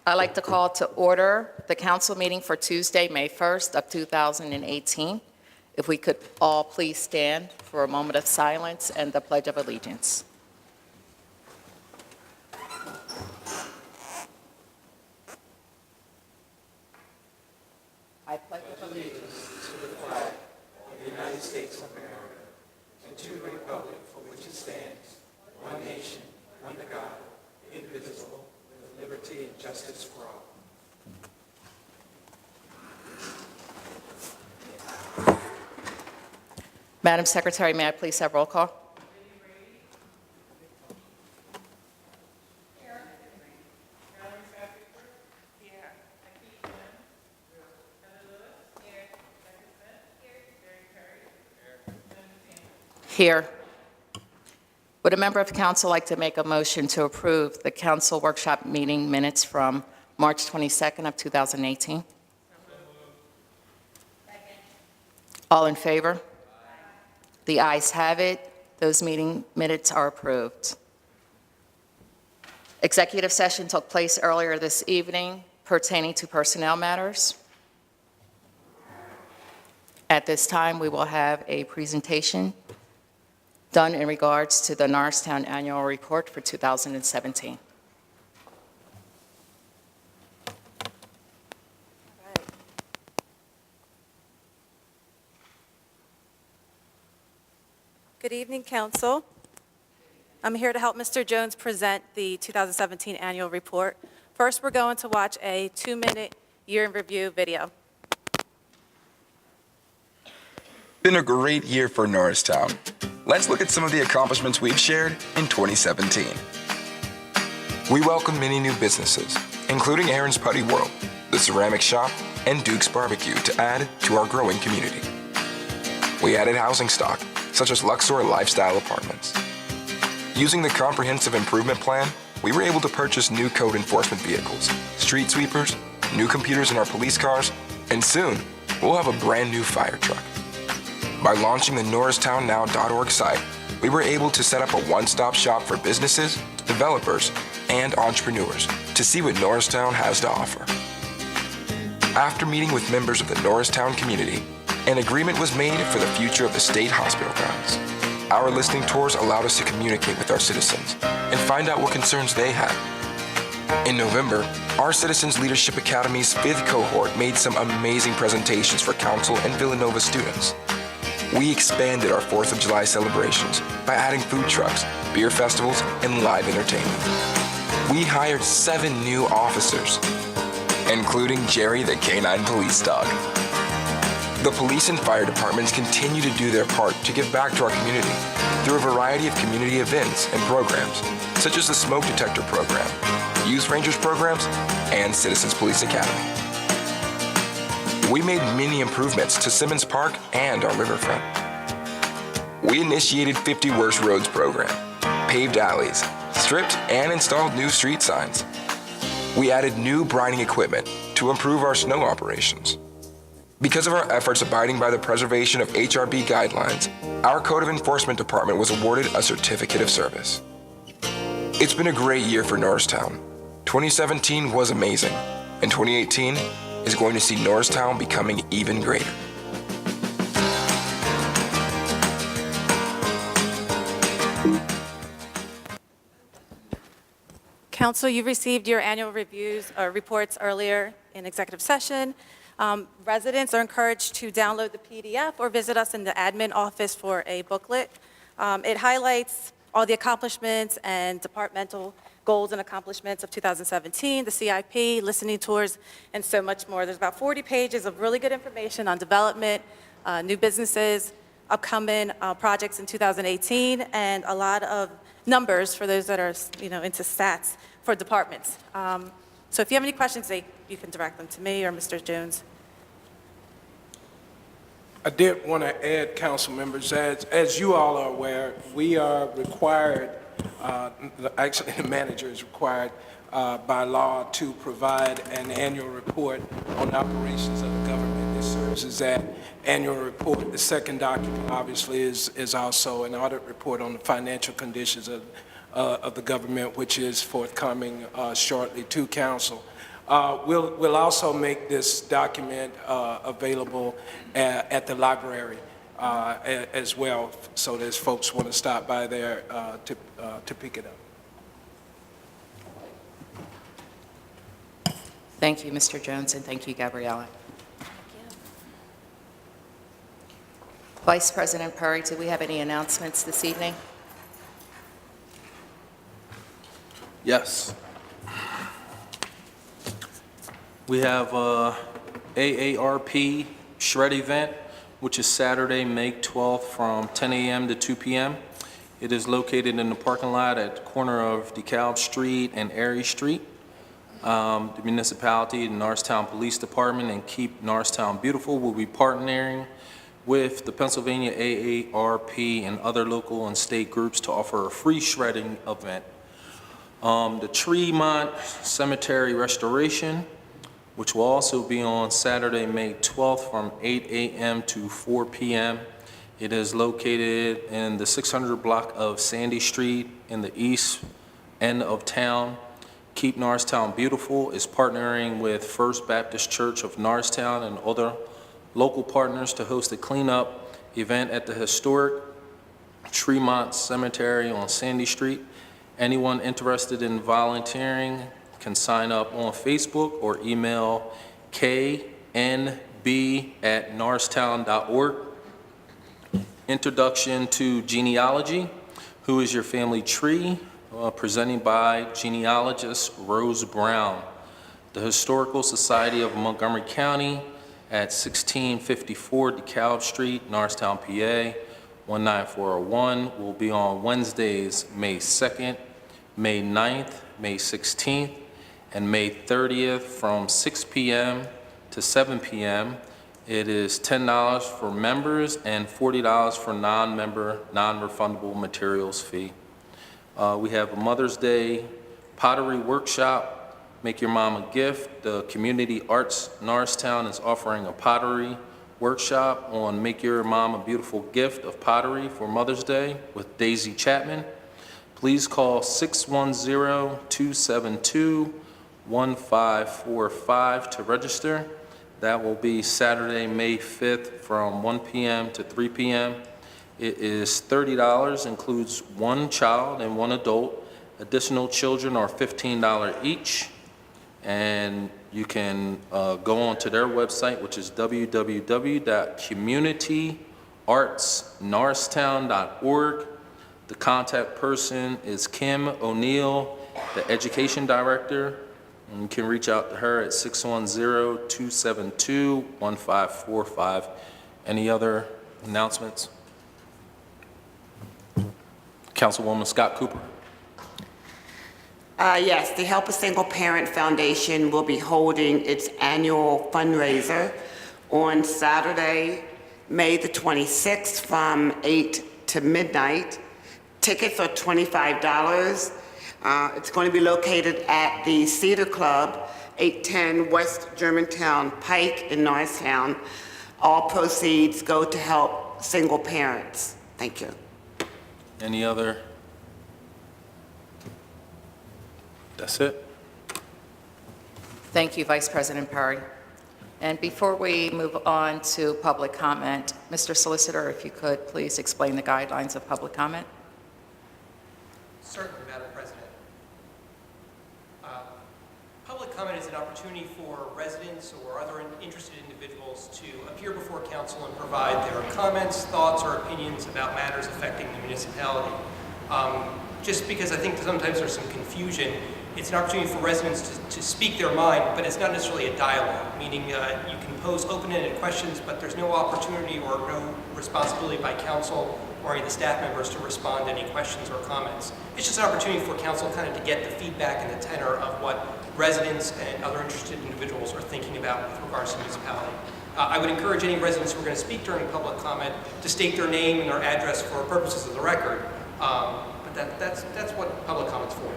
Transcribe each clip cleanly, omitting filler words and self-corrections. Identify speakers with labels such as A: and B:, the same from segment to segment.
A: I'd like to call to order the council meeting for Tuesday, May 1st of 2018. If we could all please stand for a moment of silence and the Pledge of Allegiance. I pledge allegiance
B: to the flag of the United States of America and to the republic for which it stands, one nation, under God, indivisible, with liberty and justice for all.
A: Madam Secretary, may I please have roll call? Here. Would a member of council like to make a motion to approve the council workshop meeting minutes from March 22nd of 2018? All in favor? The ayes have it. Those meeting minutes are approved. Executive session took place earlier this evening pertaining to personnel matters. At this time, we will have a presentation done in regards to the Norristown Annual Report for 2017.
C: Good evening, Council. I'm here to help Mr. Jones present the 2017 Annual Report. First, we're going to watch a 2-minute year in review video.
D: Been a great year for Norristown. Let's look at some of the accomplishments we've shared in 2017. We welcome many new businesses, including Aaron's Putty World, the Ceramic Shop, and Duke's Barbecue to add to our growing community. We added housing stock, such as Luxor Lifestyle Apartments. Using the Comprehensive Improvement Plan, we were able to purchase new code enforcement vehicles, street sweepers, new computers in our police cars, and soon, we'll have a brand new fire truck. By launching the NorristownNow.org site, we were able to set up a one-stop shop for businesses, developers, and entrepreneurs to see what Norristown has to offer. After meeting with members of the Norristown community, an agreement was made for the future of the state hospital grounds. Our listening tours allowed us to communicate with our citizens and find out what concerns they had. In November, our Citizens Leadership Academy's 5th cohort made some amazing presentations for Council and Villanova students. We expanded our 4th of July celebrations by adding food trucks, beer festivals, and live entertainment. We hired 7 new officers, including Jerry the Canine Police Dog. The police and fire departments continue to do their part to give back to our community through a variety of community events and programs, such as the Smoke Detector Program, Youth Rangers programs, and Citizens Police Academy. We made many improvements to Simmons Park and our riverfront. We initiated 50 Worst Roads program, paved alleys, stripped and installed new street signs. We added new brining equipment to improve our snow operations. Because of our efforts abiding by the preservation of HRB guidelines, our Code of Enforcement Department was awarded a Certificate of Service. It's been a great year for Norristown. 2017 was amazing, and 2018 is going to see Norristown becoming even greater.
C: Council, you received your annual reports earlier in executive session. Residents are encouraged to download the PDF or visit us in the admin office for a booklet. It highlights all the accomplishments and departmental goals and accomplishments of 2017, the CIP, listening tours, and so much more. There's about 40 pages of really good information on development, new businesses, upcoming projects in 2018, and a lot of numbers for those that are, into stats for departments. So if you have any questions, you can direct them to me or Mr. Jones.
B: I did want to add, council members, as you all are aware, we are required, actually the manager is required by law to provide an annual report on operations of the government. This serves as that annual report. The second document, obviously, is also an audit report on the financial conditions of the government, which is forthcoming shortly to council. We'll also make this document available at the library as well, so that if folks want to stop by there to pick it up.
A: Thank you, Mr. Jones, and thank you, Gabriella. Vice President Perry, do we have any announcements this evening?
E: Yes. We have AARP Shred event, which is Saturday, May 12th from 10 a.m. to 2 p.m. It is located in the parking lot at the corner of DeKalb Street and Airy Street. The municipality, the Norristown Police Department, and Keep Norristown Beautiful will be partnering with the Pennsylvania AARP and other local and state groups to offer a free shredding event. The Tremont Cemetery Restoration, which will also be on Saturday, May 12th from 8 a.m. to 4 p.m. It is located in the 600 block of Sandy Street in the east end of town. Keep Norristown Beautiful is partnering with First Baptist Church of Norristown and other local partners to host a cleanup event at the historic Tremont Cemetery on Sandy Street. Anyone interested in volunteering can sign up on Facebook or email knb@norristown.org. Introduction to Genealogy, Who is Your Family Tree? Presenting by genealogist Rose Brown. The Historical Society of Montgomery County at 1654 DeKalb Street, Norristown, PA, 19401 will be on Wednesdays, May 2nd, May 9th, May 16th, and May 30th from 6 p.m. to 7 p.m. It is $10 for members and $40 for non-member, non-refundable materials fee. We have a Mother's Day pottery workshop, Make Your Mom a Gift. The Community Arts Norristown is offering a pottery workshop on Make Your Mom a Beautiful Gift of Pottery for Mother's Day with Daisy Chapman. Please call 610-272-1545 to register. That will be Saturday, May 5th from 1 p.m. to 3 p.m. It is $30, includes one child and one adult. Additional children are $15 each. And you can go on to their website, which is www.communityartsnorristown.org. The contact person is Kim O'Neill, the Education Director. And you can reach out to her at 610-272-1545. Any other announcements? Councilwoman Scott Cooper.
F: Yes, the Help a Single Parent Foundation will be holding its annual fundraiser on Saturday, May the 26th from 8 to midnight. Tickets are $25. It's going to be located at the Cedar Club, 810 West Germantown Pike in Norristown. All proceeds go to help single parents. Thank you.
E: Any other? That's it.
A: Thank you, Vice President Perry. And before we move on to public comment, Mr. Solicitor, if you could please explain the guidelines of public comment.
G: Certainly, Madam President. Public comment is an opportunity for residents or other interested individuals to appear before council and provide their comments, thoughts, or opinions about matters affecting the municipality. Just because I think sometimes there's some confusion, it's an opportunity for residents to speak their mind, but it's not necessarily a dialogue, meaning you can pose open-ended questions, but there's no opportunity or no responsibility by council or any of the staff members to respond to any questions or comments. It's just an opportunity for council kind of to get the feedback and the tenor of what residents and other interested individuals are thinking about with regards to municipality. I would encourage any residents who are going to speak during public comment to state their name and their address for purposes of the record, but that's what public comment's for.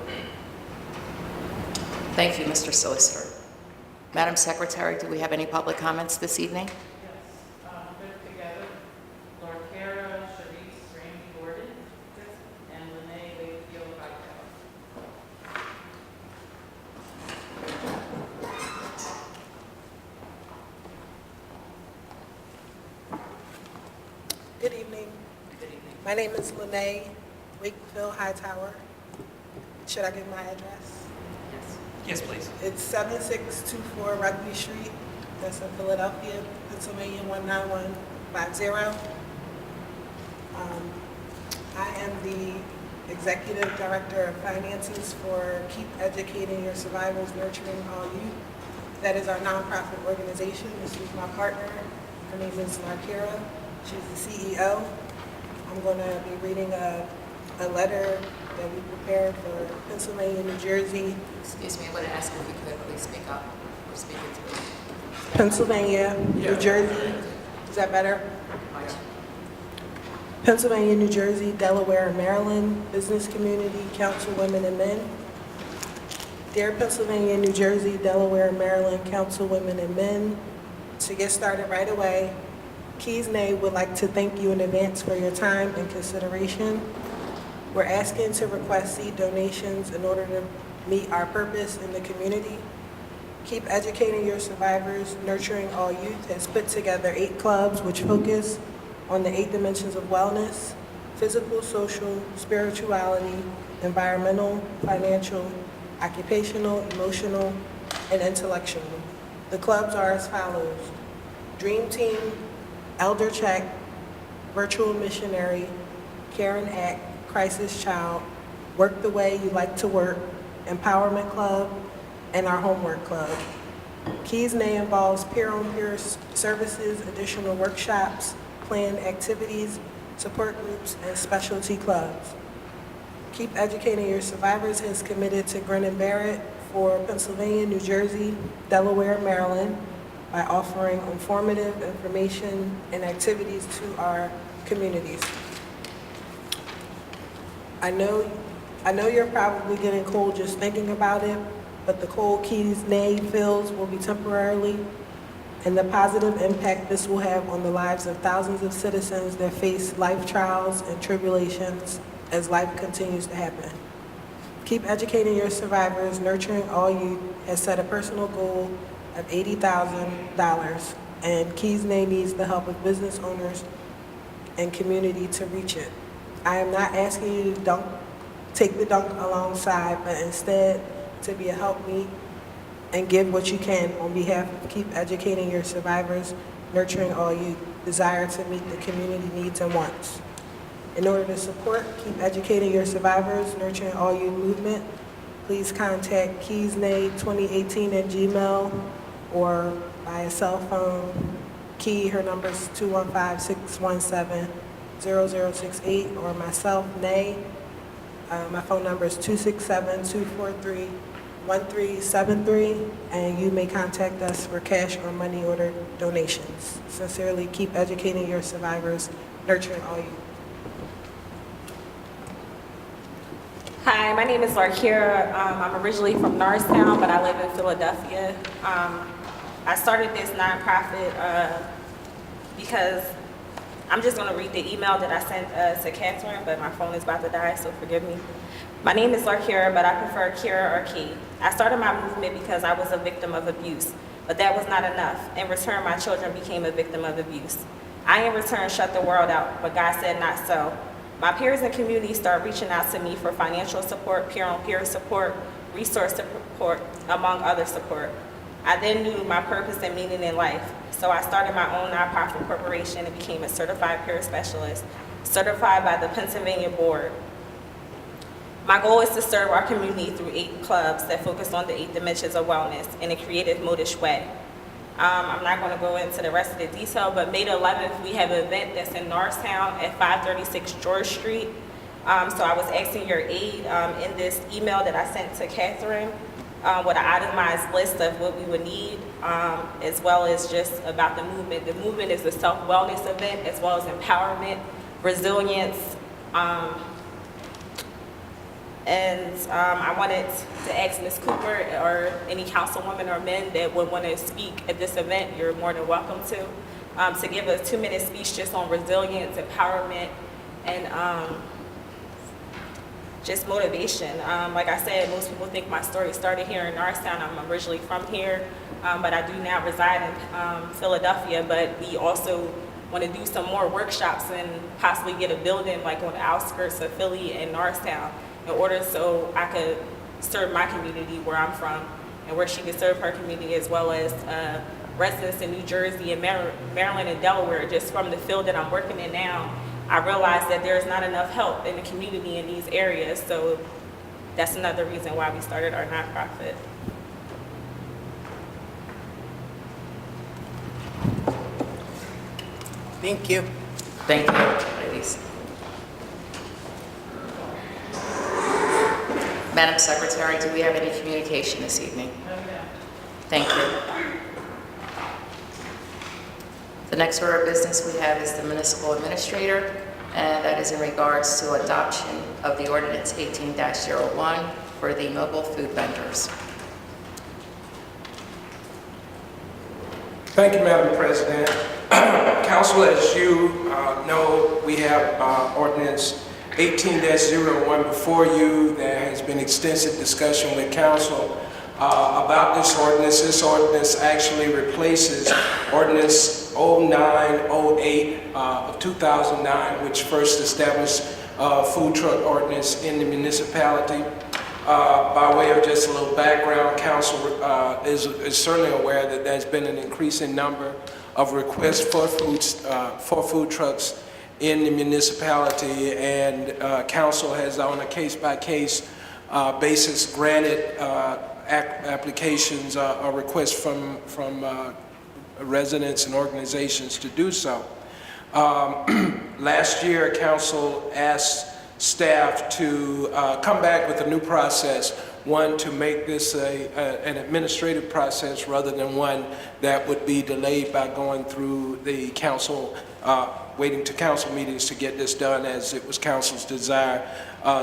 A: Thank you, Mr. Solicitor. Madam Secretary, do we have any public comments this evening?
H: Yes, put it together. Lord Cara, Sharice, Randy Gordon, and Lene Wakefield Vitale.
I: My name is Lene Wakefield Hightower. Should I give my address?
G: Yes, please.
I: It's 7624 Rugby Street. That's in Philadelphia, Pennsylvania 19150. I am the Executive Director of Finances for Keep Educating Your Survivors, Nurturing All Youth. That is our nonprofit organization. This is my partner. Her name is Narkira. She's the CEO. I'm going to be reading a letter that we prepared for Pennsylvania, New Jersey.
A: Excuse me, I would ask if you could please speak up or speak into it.
I: Pennsylvania, New Jersey. Is that better? Pennsylvania, New Jersey, Delaware, and Maryland, business community, councilwomen and men. Dear Pennsylvania, New Jersey, Delaware, and Maryland, councilwomen and men, to get started right away, Keys Nay would like to thank you in advance for your time and consideration. We're asking to request seed donations in order to meet our purpose in the community. Keep Educating Your Survivors, Nurturing All Youth has put together 8 clubs which focus on the 8 dimensions of wellness: physical, social, spirituality, environmental, financial, occupational, emotional, and intellectual. The clubs are as follows: Dream Team, Elder Check, Virtual Missionary, Karen Act, Crisis Child, Work the Way You Like to Work, Empowerment Club, and our Homework Club. Keys Nay involves peer-on-peer services, additional workshops, planned activities, support groups, and specialty clubs. Keep Educating Your Survivors has committed to Grin and Barrett for Pennsylvania, New Jersey, Delaware, and Maryland by offering informative information and activities to our communities. I know you're probably getting cold just thinking about it, but the cold Keys Nay feels will be temporarily, and the positive impact this will have on the lives of thousands of citizens that face life trials and tribulations as life continues to happen. Keep Educating Your Survivors, Nurturing All Youth has set a personal goal of $80,000, and Keys Nay needs the help of business owners and community to reach it. I am not asking you to take the dunk alongside, but instead to be a helpmeet and give what you can on behalf of Keep Educating Your Survivors, Nurturing All Youth, desire to meet the community needs and wants. In order to support Keep Educating Your Survivors, Nurturing All Youth movement, please contact keysnay2018@gmail or by a cell phone. Key, her number is 215-617-0068, or myself, Nay. My phone number is 267-243-1373, and you may contact us for cash or money order donations. Sincerely, Keep Educating Your Survivors, Nurturing All Youth.
J: Hi, my name is Larkira. I'm originally from Norristown, but I live in Philadelphia. I started this nonprofit because I'm just going to read the email that I sent to Catherine, but my phone is about to die, so forgive me. My name is Larkira, but I prefer Kira or Key. I started my movement because I was a victim of abuse, but that was not enough. In return, my children became a victim of abuse. I, in return, shut the world out, but God said not so. My peers and community started reaching out to me for financial support, peer-on-peer support, resource support, among other support. I then knew my purpose and meaning in life, so I started my own nonprofit corporation and became a certified peer specialist, certified by the Pennsylvania Board. My goal is to serve our community through 8 clubs that focus on the 8 dimensions of wellness in a creative, modish way. I'm not going to go into the rest of the detail, but May 11th, we have an event that's in Norristown at 536 George Street. So I was asking your aid in this email that I sent to Catherine with an itemized list of what we would need, as well as just about the movement. The movement is a self-wellness event, as well as empowerment, resilience, I wanted to ask Ms. Cooper or any councilwoman or men that would want to speak at this event, you're more than welcome to give a 2-minute speech just on resilience, empowerment, and just motivation. Like I said, most people think my story started here in Norristown. I'm originally from here, but I do now reside in Philadelphia, but we also want to do some more workshops and possibly get a building like on the outskirts of Philly and Norristown in order so I could serve my community where I'm from and where she could serve her community, as well as residents in New Jersey and Maryland and Delaware. Just from the field that I'm working in now, I realized that there's not enough help in the community in these areas. So that's another reason why we started our nonprofit.
I: Thank you.
A: Thank you, ladies. Madam Secretary, do we have any communication this evening? Thank you. The next order of business we have is the municipal administrator, and that is in regards to adoption of the ordinance 18-01 for the mobile food vendors.
B: Thank you, Madam President. Council, as you know, we have ordinance 18-01 before you. There has been extensive discussion with council about this ordinance. This ordinance actually replaces ordinance 0908 of 2009, which first established food truck ordinance in the municipality. By way of just a little background, council is certainly aware that there's been an increasing number of requests for food trucks in the municipality, and council has on a case-by-case basis granted applications or requests from residents and organizations to do so. Last year, council asked staff to come back with a new process, one to make this an administrative process rather than one that would be delayed by going through the council, waiting to council meetings to get this done, as it was council's desire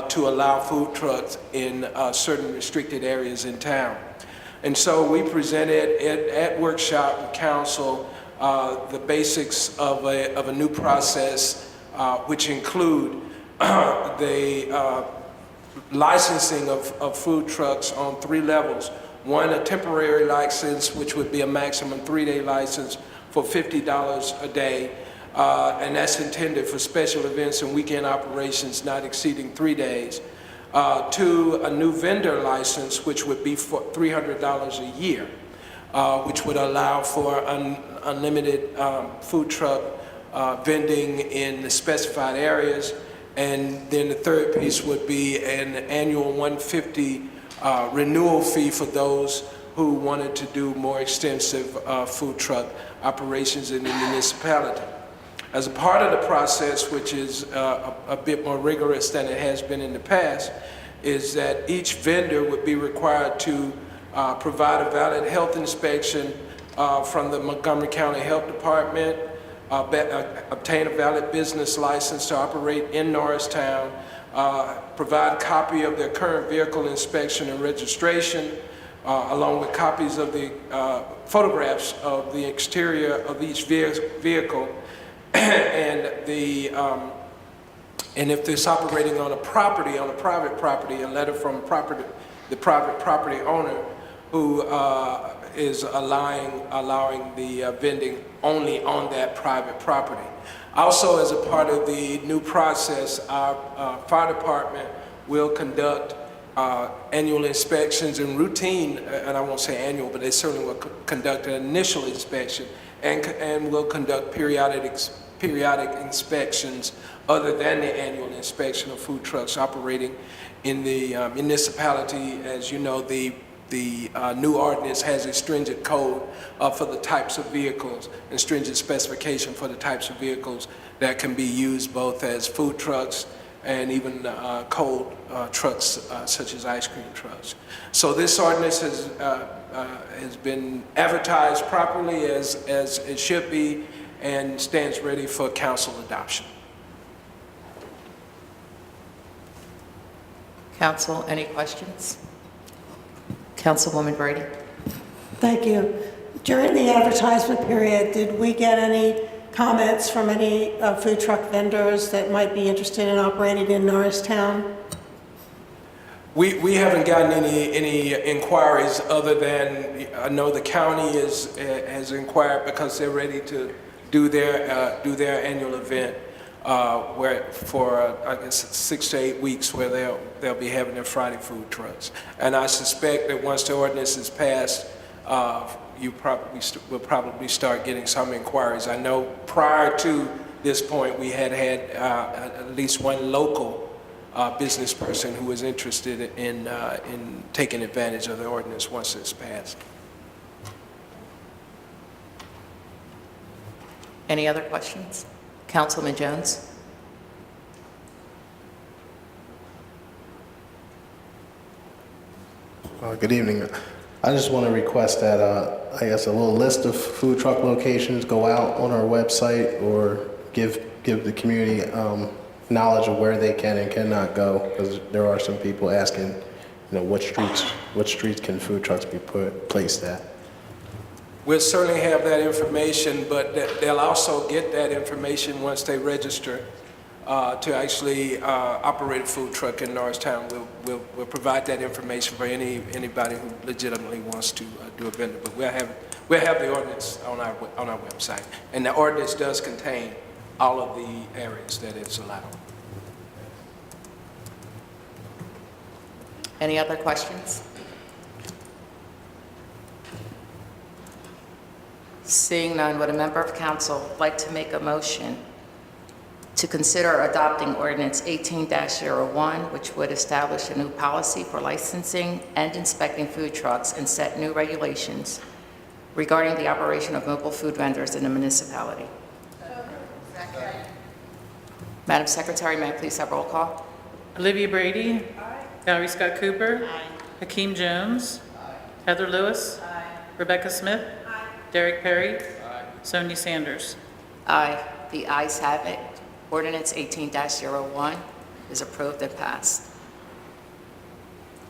B: to allow food trucks in certain restricted areas in town. And so we presented at workshop with council the basics of a new process, which include the licensing of food trucks on 3 levels. One, a temporary license, which would be a maximum 3-day license for $50 a day, and that's intended for special events and weekend operations not exceeding 3 days. 2, a new vendor license, which would be for $300 a year, which would allow for unlimited food truck vending in the specified areas. And then the third piece would be an annual $150 renewal fee for those who wanted to do more extensive food truck operations in the municipality. As a part of the process, which is a bit more rigorous than it has been in the past, is that each vendor would be required to provide a valid health inspection from the Montgomery County Health Department, obtain a valid business license to operate in Norristown, provide a copy of their current vehicle inspection and registration, along with copies of the photographs of the exterior of each vehicle, and if it's operating on a property, on a private property, a letter from the private property owner who is allowing the vending only on that private property. Also, as a part of the new process, our fire department will conduct annual inspections and routine, and I won't say annual, but they certainly will conduct an initial inspection and will conduct periodic inspections other than the annual inspection of food trucks operating in the municipality. As you know, the new ordinance has a stringent code for the types of vehicles and stringent specification for the types of vehicles that can be used both as food trucks and even cold trucks such as ice cream trucks. So this ordinance has been advertised properly as it should be and stands ready for council adoption.
A: Council, any questions? Councilwoman Brady.
K: Thank you. During the advertisement period, did we get any comments from any food truck vendors that might be interested in operating in Norristown?
B: We haven't gotten any inquiries other than I know the county has inquired because they're ready to do their annual event where for I guess 6 to 8 weeks where they'll be having their Friday food trucks. And I suspect that once the ordinance is passed, you will probably start getting some inquiries. I know prior to this point, we had at least one local business person who was interested in taking advantage of the ordinance once it's passed.
A: Any other questions? Councilman Jones?
L: Good evening. I just want to request that, I guess, a little list of food truck locations go out on our website or give the community knowledge of where they can and cannot go, because there are some people asking, what streets can food trucks be placed at.
B: We'll certainly have that information, but they'll also get that information once they register to actually operate a food truck in Norristown. We'll provide that information for anybody who legitimately wants to do a vendor. But we'll have the ordinance on our website, and the ordinance does contain all of the areas that it's allowed.
A: Any other questions? Seeing none, would a member of council like to make a motion to consider adopting ordinance 18-01, which would establish a new policy for licensing and inspecting food trucks and set new regulations regarding the operation of mobile food vendors in the municipality? Madam Secretary, may I please have roll call?
H: Olivia Brady. Valerie Scott Cooper. Hakeem Jones. Heather Lewis. Rebecca Smith. Derek Perry. Sonia Sanders.
A: Aye. The ayes have it. Ordinance 18-01 is approved and passed.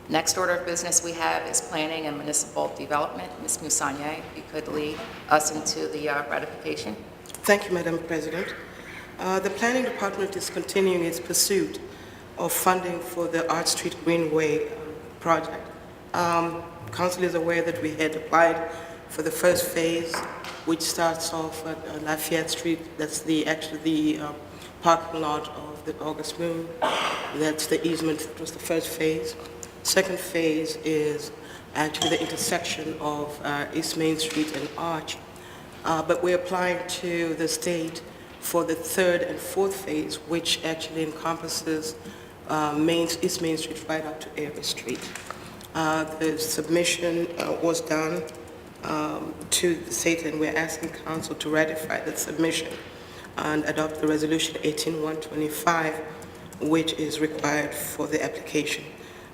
A: Next order of business we have is Planning and Municipal Development. Ms. Musanier, if you could lead us into the ratification.
I: Thank you, Madam President. The Planning Department is continuing its pursuit of funding for the Art Street Greenway project. Council is aware that we had applied for the first phase, which starts off at Lafayette Street. That's the parking lot of the August Moon. That's the easement. That was the first phase. Second phase is actually the intersection of East Main Street and Arch. But we're applying to the state for the third and fourth phase, which actually encompasses East Main Street right up to Airy Street. The submission was done to the state, and we're asking council to ratify the submission and adopt the resolution 18-125, which is required for the application.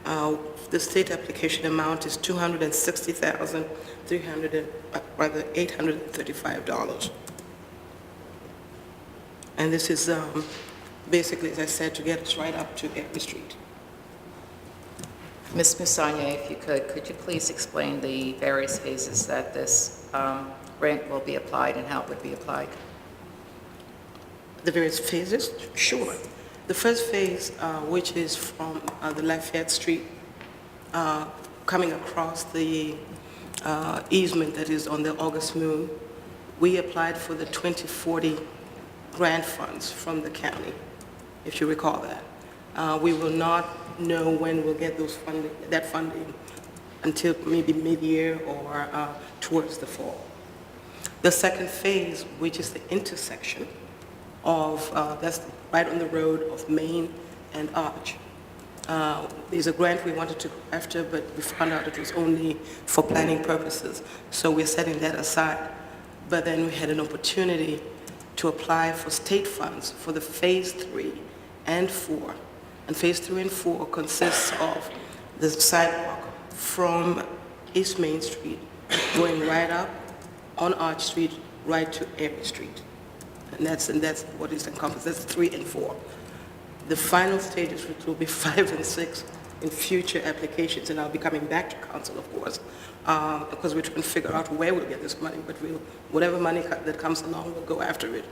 I: The state application amount is $835. And this is basically, as I said, to get us right up to Airy Street.
A: Ms. Musanier, if you could you please explain the various phases that this grant will be applied and how it would be applied?
I: The various phases? Sure. The first phase, which is from the Lafayette Street, coming across the easement that is on the August Moon, we applied for the 2040 grant funds from the county, if you recall that. We will not know when we'll get that funding until maybe mid-year or towards the fall. The second phase, which is the intersection of, that's right on the road of Main and Arch. There's a grant we wanted to go after, but we found out it was only for planning purposes, so we're setting that aside. But then we had an opportunity to apply for state funds for the phase 3 and 4. And phase 3 and 4 consists of the sidewalk from East Main Street going right up on Arch Street right to Airy Street. And that's what is encompassed. That's 3 and 4. The final stages, which will be 5 and 6 in future applications, and I'll be coming back to council, of course, because we're trying to figure out where we'll get this money, but whatever money that comes along, we'll go after it.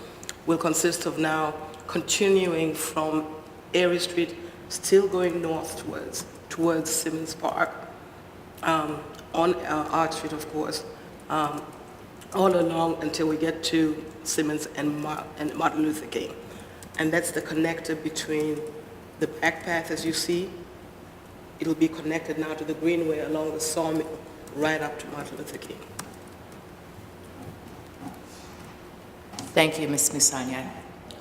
I: Will consist of now continuing from Airy Street, still going north towards Simmons Park, on Arch Street, of course, all along until we get to Simmons and Martin Luther King. And that's the connector between the back path, as you see. It'll be connected now to the Greenway along the Sawmill, right up to Martin Luther King.
A: Thank you, Ms. Musanya.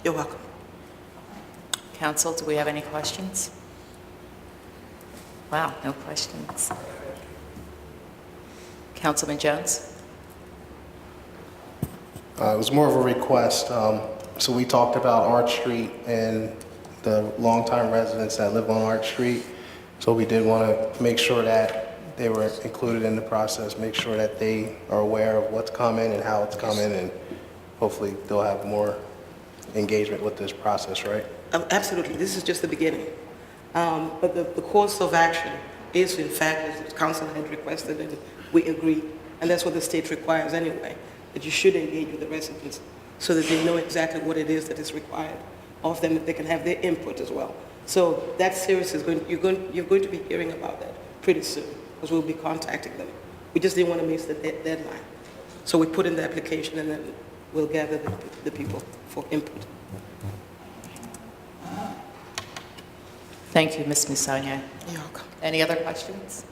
I: You're welcome.
A: Council, do we have any questions? Wow, no questions. Councilman Jones?
L: It was more of a request. So we talked about Arch Street and the longtime residents that live on Arch Street. So we did want to make sure that they were included in the process, make sure that they are aware of what's coming and how it's coming, and hopefully they'll have more engagement with this process, right?
I: Absolutely, this is just the beginning. But the course of action is, in fact, as the council had requested, and we agree, and that's what the state requires anyway, that you should engage with the residents so that they know exactly what it is that is required of them, that they can have their input as well. So that series is you're going to be hearing about that pretty soon, because we'll be contacting them. We just didn't want to miss the deadline. So we put in the application, and then we'll gather the people for input.
A: Thank you, Ms. Musanya.
I: You're welcome.
A: Any other questions?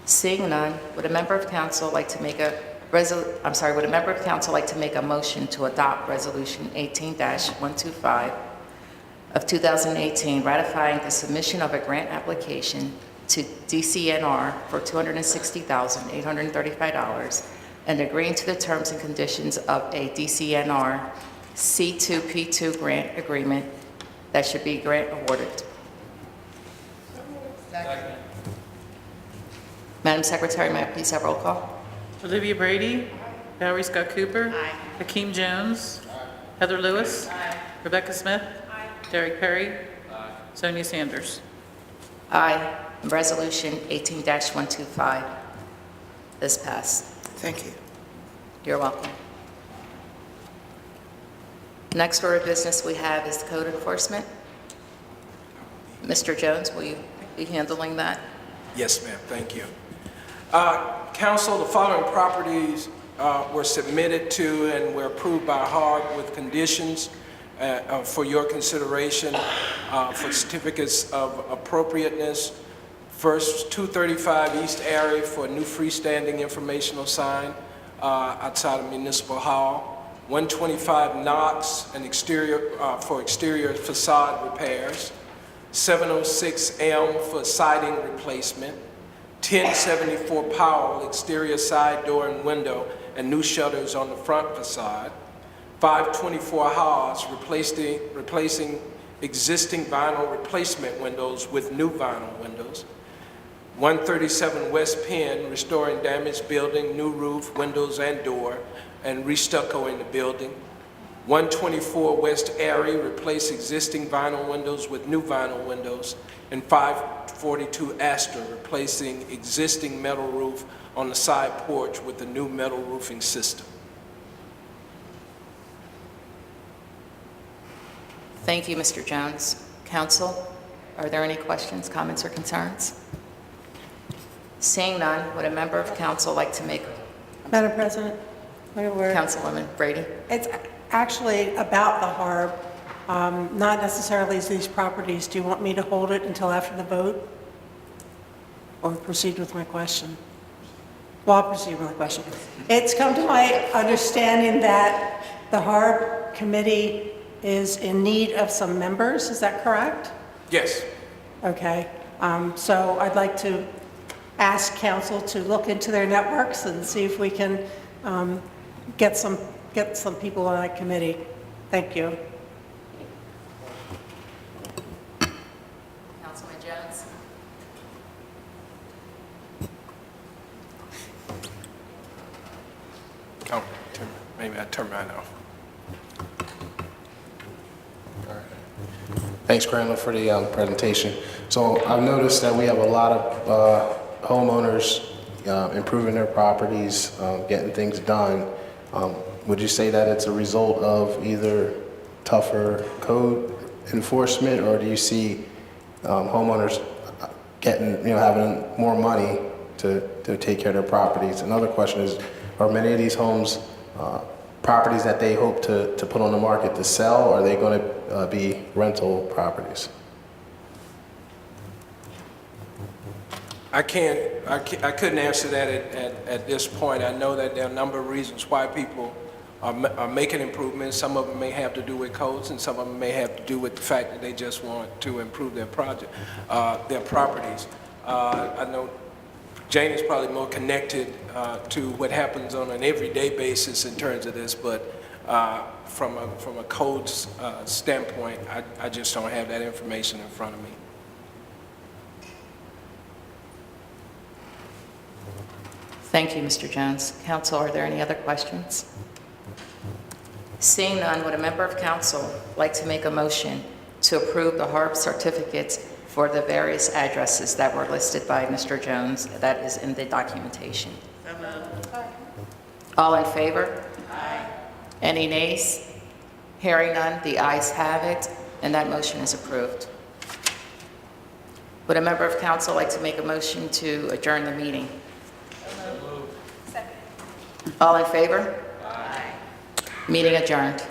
A: Seeing none, would a member of council like to make a would a member of council like to make a motion to adopt Resolution 18-125 of 2018, ratifying the submission of a grant application to DCNR for $260,835 and agreeing to the terms and conditions of a DCNR C2P2 grant agreement that should be grant awarded. Madam Secretary, may I please have roll call?
H: Olivia Brady. Valerie Scott Cooper. Hakeem Jones. Heather Lewis. Rebecca Smith. Derek Perry. Sonia Sanders.
A: Aye. Resolution 18-125 is passed.
I: Thank you.
A: You're welcome. Next order of business we have is code enforcement. Mr. Jones, will you be handling that?
B: Yes, ma'am, thank you. Council, the following properties were submitted to and were approved by HARB with conditions for your consideration for certificates of appropriateness. First, 235 East Airy for a new freestanding informational sign outside of Municipal Hall. 125 Knox, an exterior for exterior facade repairs. 706 Elm for siding replacement. 1074 Powell, exterior side door and window and new shutters on the front facade. 524 Haas, replacing existing vinyl replacement windows with new vinyl windows. 137 West Penn, restoring damaged building, new roof, windows and door, and restucco in the building. 124 West Airy, replace existing vinyl windows with new vinyl windows. And 542 Astor, replacing existing metal roof on the side porch with a new metal roofing system.
A: Thank you, Mr. Jones. Council, are there any questions, comments, or concerns? Seeing none, would a member of council like to make?
K: Madam President, point of order.
A: Councilwoman Brady.
K: It's actually about the HARB, not necessarily these properties. Do you want me to hold it until after the vote? Or proceed with my question? Well, I'll proceed with the question. It's come to my understanding that the HARB committee is in need of some members. Is that correct?
B: Yes.
K: Okay. So I'd like to ask council to look into their networks and see if we can get some people on that committee. Thank you.
A: Councilman Jones.
B: Oh, maybe I turn mine off.
L: Thanks, Crandall, for the presentation. So I've noticed that we have a lot of homeowners improving their properties, getting things done. Would you say that it's a result of either tougher code enforcement, or do you see homeowners getting, having more money to take care of their properties? Another question is, are many of these homes properties that they hope to put on the market to sell, or are they going to be rental properties?
B: I couldn't answer that at this point. I know that there are a number of reasons why people are making improvements. Some of them may have to do with codes, and some of them may have to do with the fact that they just want to improve their properties. I know Jane is probably more connected to what happens on an everyday basis in terms of this, but from a codes standpoint, I just don't have that information in front of me.
A: Thank you, Mr. Jones. Council, are there any other questions? Seeing none, would a member of council like to make a motion to approve the HARB certificates for the various addresses that were listed by Mr. Jones that is in the documentation? All in favor? Aye. Any nays? Hearing none, the ayes have it, and that motion is approved. Would a member of council like to make a motion to adjourn the meeting? All in favor? Aye. Meeting adjourned.